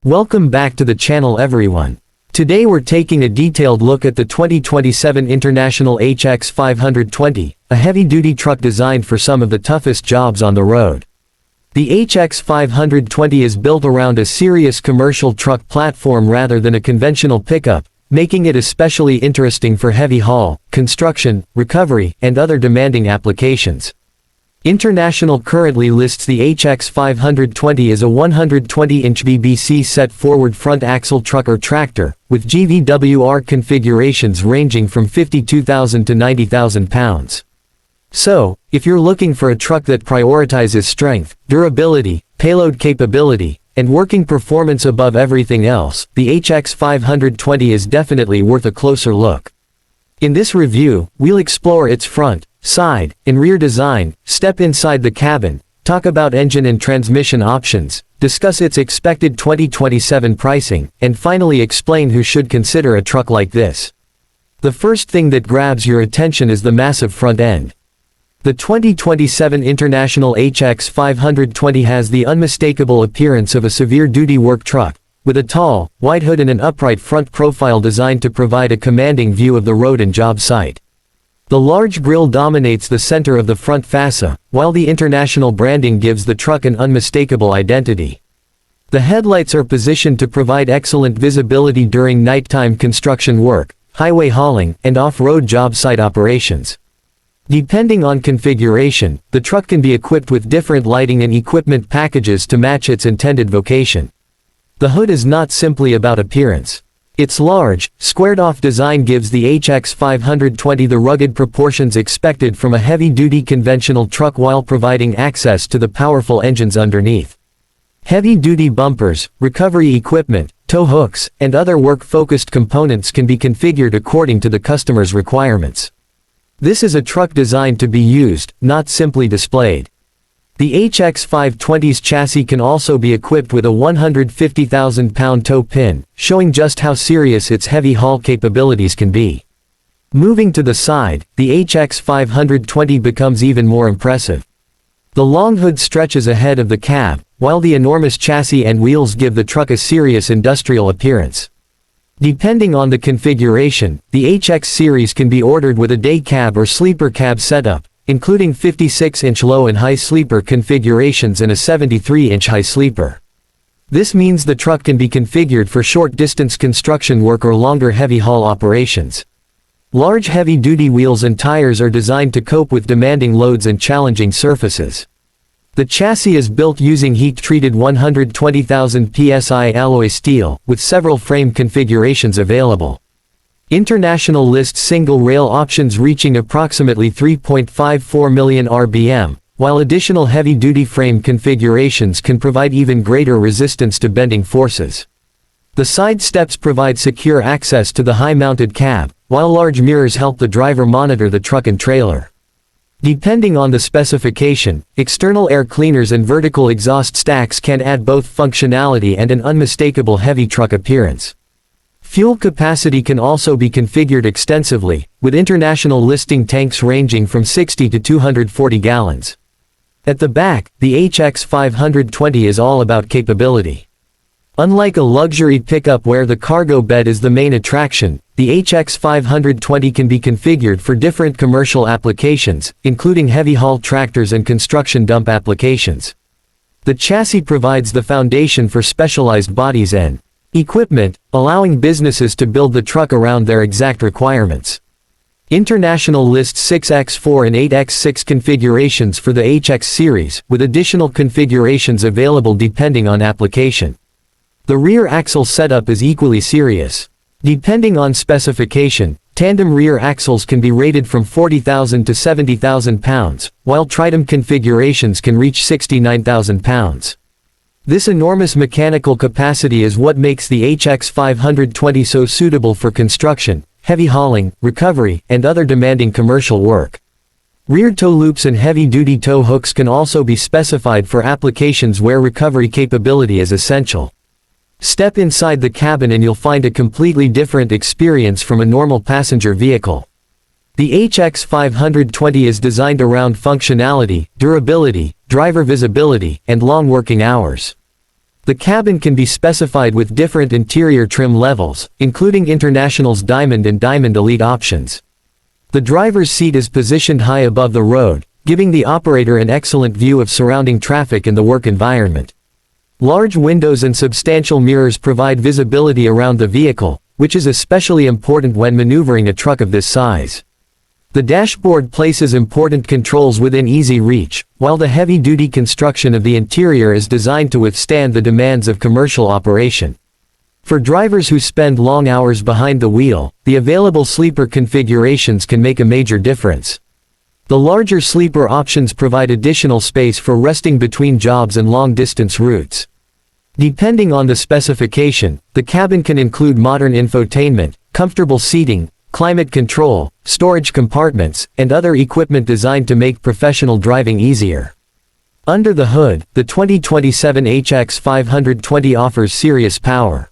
Welcome back to the channel everyone. Today we're taking a detailed look at the 2027 International HX 520, a heavy-duty truck designed for some of the toughest jobs on the road. The HX 520 is built around a serious commercial truck platform rather than a conventional pickup, making it especially interesting for heavy haul, construction, recovery, and other demanding applications. International currently lists the HX 520 as a 120-inch BBC set forward front axle truck or tractor, with GVWR configurations ranging from 52,000 to 90,000 pounds. So, if you're looking for a truck that prioritizes strength, durability, payload capability, and working performance above everything else, the HX 520 is definitely worth a closer look. In this review, we'll explore its front, side, and rear design, step inside the cabin, talk about engine and transmission options, discuss its expected 2027 pricing, and finally explain who should consider a truck like this. The first thing that grabs your attention is the massive front end. The 2027 International HX 520 has the unmistakable appearance of a severe-duty work truck, with a tall, wide hood and an upright front profile designed to provide a commanding view of the road and job site. The large grille dominates the center of the front fascia, while the international branding gives the truck an unmistakable identity. The headlights are positioned to provide excellent visibility during nighttime construction work, highway hauling, and off-road job site operations. Depending on configuration, the truck can be equipped with different lighting and equipment packages to match its intended vocation. The hood is not simply about appearance. Its large, squared-off design gives the HX 520 the rugged proportions expected from a heavy-duty conventional truck while providing access to the powerful engines underneath. Heavy-duty bumpers, recovery equipment, tow hooks, and other work-focused components can be configured according to the customer's requirements. This is a truck designed to be used, not simply displayed. The HX 520's chassis can also be equipped with a 150,000-pound tow pin, showing just how serious its heavy haul capabilities can be. Moving to the side, the HX 520 becomes even more impressive. The long hood stretches ahead of the cab, while the enormous chassis and wheels give the truck a serious industrial appearance. Depending on the configuration, the HX series can be ordered with a day cab or sleeper cab setup, including 56-inch low and high sleeper configurations and a 73-inch high sleeper. This means the truck can be configured for short-distance construction work or longer heavy-haul operations. Large heavy-duty wheels and tires are designed to cope with demanding loads and challenging surfaces. The chassis is built using heat-treated 120,000 psi alloy steel, with several frame configurations available. International lists single rail options reaching approximately 3.54 million rpm, while additional heavy-duty frame configurations can provide even greater resistance to bending forces. The side steps provide secure access to the high-mounted cab, while large mirrors help the driver monitor the truck and trailer. Depending on the specification, external air cleaners and vertical exhaust stacks can add both functionality and an unmistakable heavy truck appearance. Fuel capacity can also be configured extensively, with international listing tanks ranging from 60 to 240 gallons. At the back, the HX 520 is all about capability. Unlike a luxury pickup where the cargo bed is the main attraction, the HX 520 can be configured for different commercial applications, including heavy-haul tractors and construction dump applications. The chassis provides the foundation for specialized bodies and equipment, allowing businesses to build the truck around their exact requirements. International lists 6x4 and 8x6 configurations for the HX series, with additional configurations available depending on application. The rear axle setup is equally serious. Depending on specification, tandem rear axles can be rated from 40,000 to 70,000 pounds, while tridem configurations can reach 69,000 pounds. This enormous mechanical capacity is what makes the HX 520 so suitable for construction, heavy hauling, recovery, and other demanding commercial work. Rear tow loops and heavy-duty tow hooks can also be specified for applications where recovery capability is essential. Step inside the cabin and you'll find a completely different experience from a normal passenger vehicle. The HX 520 is designed around functionality, durability, driver visibility, and long working hours. The cabin can be specified with different interior trim levels, including International's Diamond and Diamond Elite options. The driver's seat is positioned high above the road, giving the operator an excellent view of surrounding traffic and the work environment. Large windows and substantial mirrors provide visibility around the vehicle, which is especially important when maneuvering a truck of this size. The dashboard places important controls within easy reach, while the heavy-duty construction of the interior is designed to withstand the demands of commercial operation. For drivers who spend long hours behind the wheel, the available sleeper configurations can make a major difference. The larger sleeper options provide additional space for resting between jobs and long-distance routes. Depending on the specification, the cabin can include modern infotainment, comfortable seating, climate control, storage compartments, and other equipment designed to make professional driving easier. Under the hood, the 2027 HX520 offers serious power.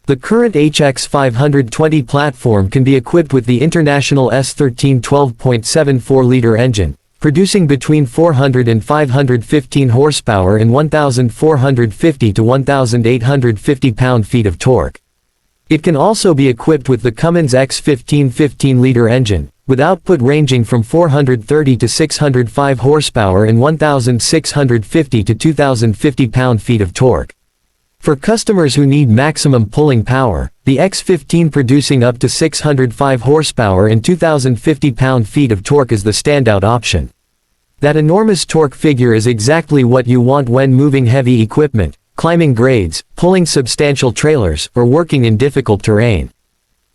The current HX520 platform can be equipped with the International S13 12.74-liter engine, producing between 400 and 515 horsepower and 1,450 to 1,850 pound-feet of torque. It can also be equipped with the Cummins X15 15-liter engine, with output ranging from 430 to 605 horsepower and 1,650 to 2,050 pound-feet of torque. For customers who need maximum pulling power, the X15 producing up to 605 horsepower and 2,050 pound-feet of torque is the standout option. That enormous torque figure is exactly what you want when moving heavy equipment, climbing grades, pulling substantial trailers, or working in difficult terrain.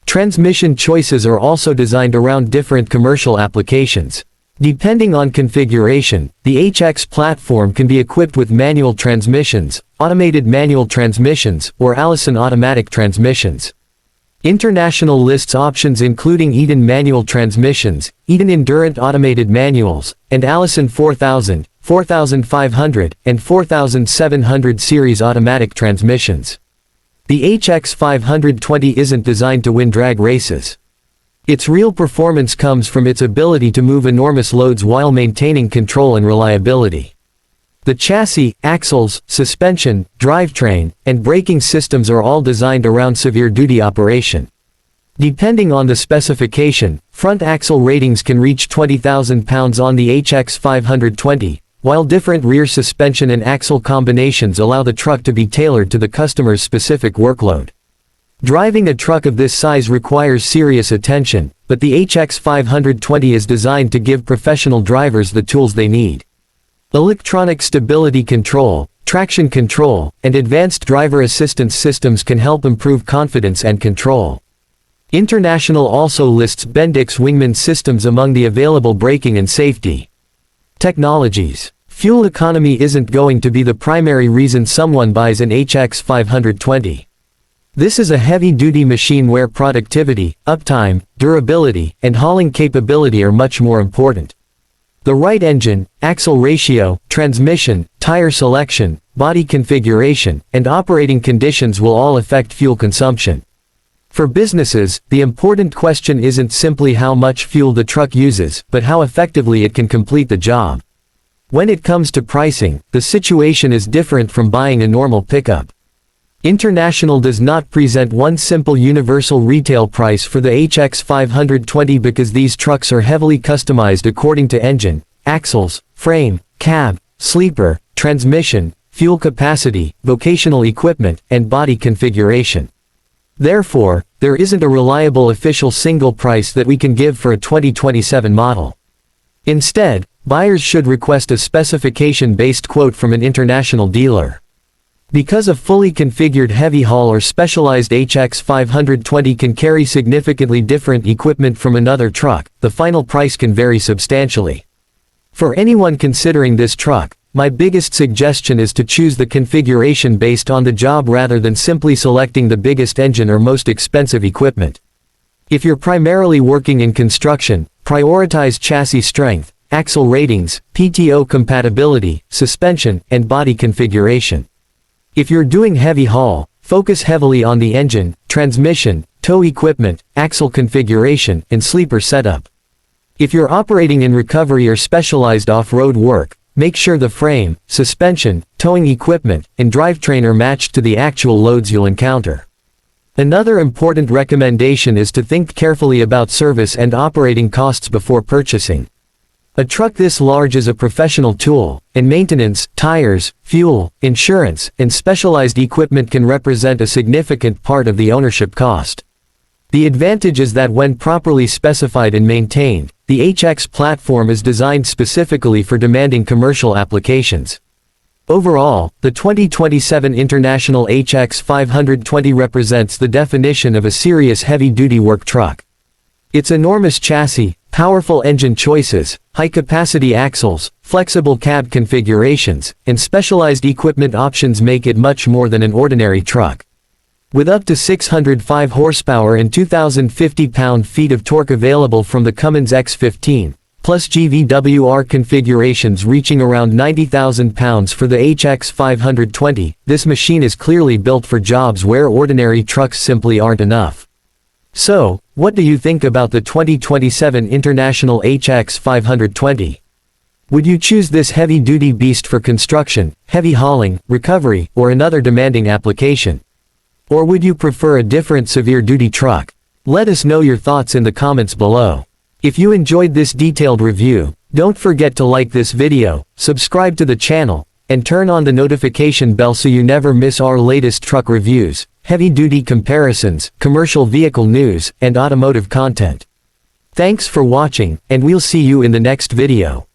Transmission choices are also designed around different commercial applications. Depending on configuration, the HX platform can be equipped with manual transmissions, automated manual transmissions, or Allison automatic transmissions. International lists options including Eaton manual transmissions, Eaton Endurant automated manuals, and Allison 4000, 4500, and 4700 series automatic transmissions. The HX520 isn't designed to win drag races. Its real performance comes from its ability to move enormous loads while maintaining control and reliability. The chassis, axles, suspension, drivetrain, and braking systems are all designed around severe duty operation. Depending on the specification, front axle ratings can reach 20,000 pounds on the HX520, while different rear suspension and axle combinations allow the truck to be tailored to the customer's specific workload. Driving a truck of this size requires serious attention, but the HX520 is designed to give professional drivers the tools they need. Electronic stability control, traction control, and advanced driver assistance systems can help improve confidence and control. International also lists Bendix Wingman systems among the available braking and safety technologies. Fuel economy isn't going to be the primary reason someone buys an HX520. This is a heavy-duty machine where productivity, uptime, durability, and hauling capability are much more important. The right engine, axle ratio, transmission, tire selection, body configuration, and operating conditions will all affect fuel consumption. For businesses, the important question isn't simply how much fuel the truck uses, but how effectively it can complete the job. When it comes to pricing, the situation is different from buying a normal pickup. International does not present one simple universal retail price for the HX520 because these trucks are heavily customized according to engine, axles, frame, cab, sleeper, transmission, fuel capacity, vocational equipment, and body configuration. Therefore, there isn't a reliable official single price that we can give for a 2027 model. Instead, buyers should request a specification-based quote from an international dealer. Because a fully configured heavy haul or specialized HX520 can carry significantly different equipment from another truck, the final price can vary substantially. For anyone considering this truck, my biggest suggestion is to choose the configuration based on the job rather than simply selecting the biggest engine or most expensive equipment. If you're primarily working in construction, prioritize chassis strength, axle ratings, PTO compatibility, suspension, and body configuration. If you're doing heavy haul, focus heavily on the engine, transmission, tow equipment, axle configuration, and sleeper setup. If you're operating in recovery or specialized off-road work, Make sure the frame, suspension, towing equipment, and drivetrain are matched to the actual loads you'll encounter. Another important recommendation is to think carefully about service and operating costs before purchasing. A truck this large is a professional tool, and maintenance, tires, fuel, insurance, and specialized equipment can represent a significant part of the ownership cost. The advantage is that when properly specified and maintained, the HX platform is designed specifically for demanding commercial applications. Overall, the 2027 International HX 520 represents the definition of a serious heavy-duty work truck. Its enormous chassis, powerful engine choices, high-capacity axles, flexible cab configurations, and specialized equipment options make it much more than an ordinary truck. With up to 605 horsepower and 2,050 pound-feet of torque available from the Cummins X15, plus GVWR configurations reaching around 90,000 pounds for the HX 520, this machine is clearly built for jobs where ordinary trucks simply aren't enough. So, what do you think about the 2027 International HX 520? Would you choose this heavy-duty beast for construction, heavy hauling, recovery, or another demanding application? Or would you prefer a different severe-duty truck? Let us know your thoughts in the comments below. If you enjoyed this detailed review, don't forget to like this video, subscribe to the channel, and turn on the notification bell so you never miss our latest truck reviews, heavy-duty comparisons, commercial vehicle news, and automotive content. Thanks for watching, and we'll see you in the next video.